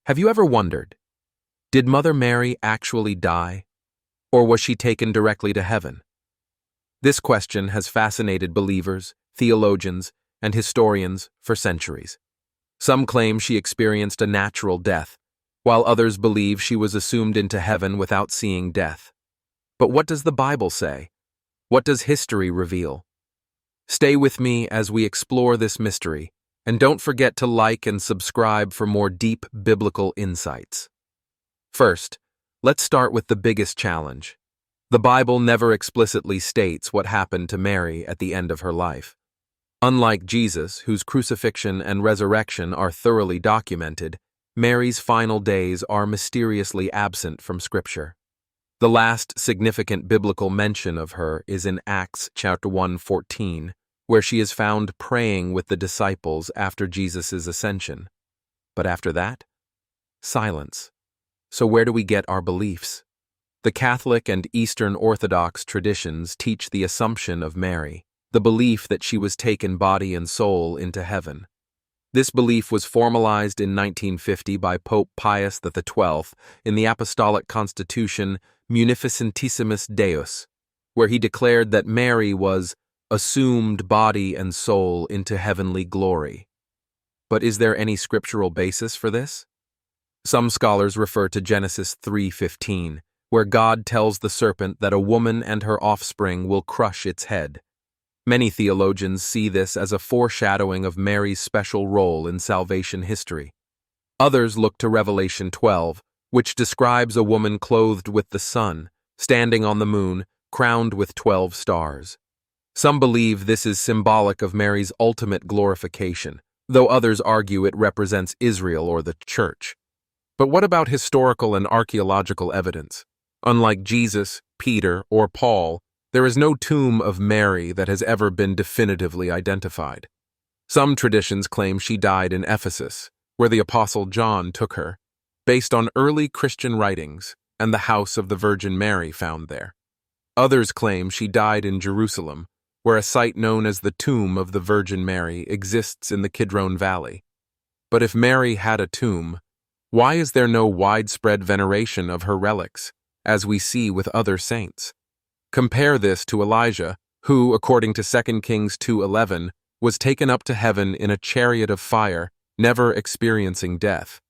Have you ever wondered, did Mother Mary actually die, or was she taken directly to heaven? This question has fascinated believers, theologians, and historians for centuries. Some claim she experienced a natural death, while others believe she was assumed into heaven without seeing death. But what does the Bible say? What does history reveal? Stay with me as we explore this mystery, and don't forget to like and subscribe for more deep biblical insights. First, let's start with the biggest challenge. The Bible never explicitly states what happened to Mary at the end of her life. Unlike Jesus, whose crucifixion and resurrection are thoroughly documented, Mary's final days are mysteriously absent from Scripture. The last significant biblical mention of her is in Acts chapter 1:14, where she is found praying with the disciples after Jesus' ascension. But after that, silence. So where do we get our beliefs? The Catholic and Eastern Orthodox traditions teach the Assumption of Mary, the belief that she was taken body and soul into heaven. This belief was formalized in 1950 by Pope Pius XII in the Apostolic Constitution Munificentissimus Deus, where he declared that Mary was assumed body and soul into heavenly glory. But is there any scriptural basis for this? Some scholars refer to Genesis 3:15, where God tells the serpent that a woman and her offspring will crush its head. Many theologians see this as a foreshadowing of Mary's special role in salvation history. Others look to Revelation 12, which describes a woman clothed with the sun, standing on the moon, crowned with 12 stars. Some believe this is symbolic of Mary's ultimate glorification, though others argue it represents Israel or the Church. But what about historical and archaeological evidence? Unlike Jesus, Peter, or Paul, there is no tomb of Mary that has ever been definitively identified. Some traditions claim she died in Ephesus, where the Apostle John took her, based on early Christian writings and the house of the Virgin Mary found there. Others claim she died in Jerusalem, where a site known as the Tomb of the Virgin Mary exists in the Kidron Valley. But if Mary had a tomb, why is there no widespread veneration of her relics, as we see with other saints? Compare this to Elijah, who, according to 2 Kings 2:11, was taken up to heaven in a chariot of fire, never experiencing death.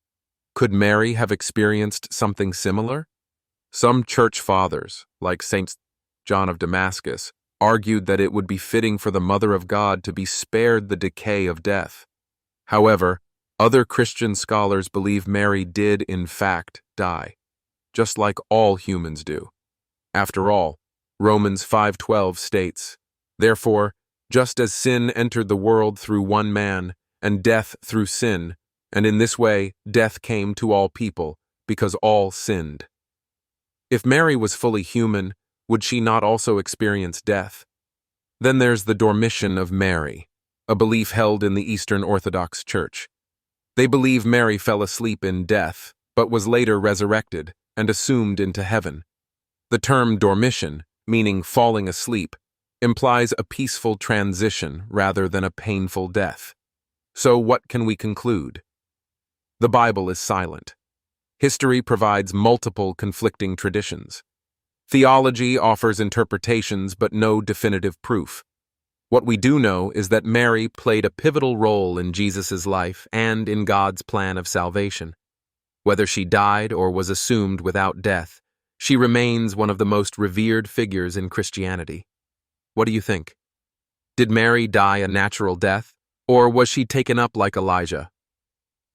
Could Mary have experienced something similar? Some church fathers, like Saint John of Damascus, argued that it would be fitting for the Mother of God to be spared the decay of death. However, other Christian scholars believe Mary did, in fact, die, just like all humans do. After all, Romans 5:12 states, "Therefore, just as sin entered the world through one man, and death through sin, and in this way death came to all people, because all sinned." If Mary was fully human, would she not also experience death? Then there's the Dormition of Mary, a belief held in the Eastern Orthodox Church. They believe Mary fell asleep in death, but was later resurrected and assumed into heaven. The term dormition, meaning falling asleep, implies a peaceful transition rather than a painful death. So what can we conclude? The Bible is silent. History provides multiple conflicting traditions. Theology offers interpretations but no definitive proof. What we do know is that Mary played a pivotal role in Jesus' life and in God's plan of salvation. Whether she died or was assumed without death, she remains one of the most revered figures in Christianity. What do you think? Did Mary die a natural death, or was she taken up like Elijah?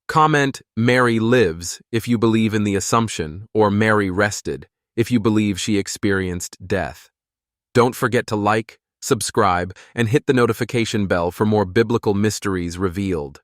Comment "Mary lives" if you believe in the Assumption, or "Mary rested" if you believe she experienced death. Don't forget to like, subscribe, and hit the notification bell for more biblical mysteries revealed.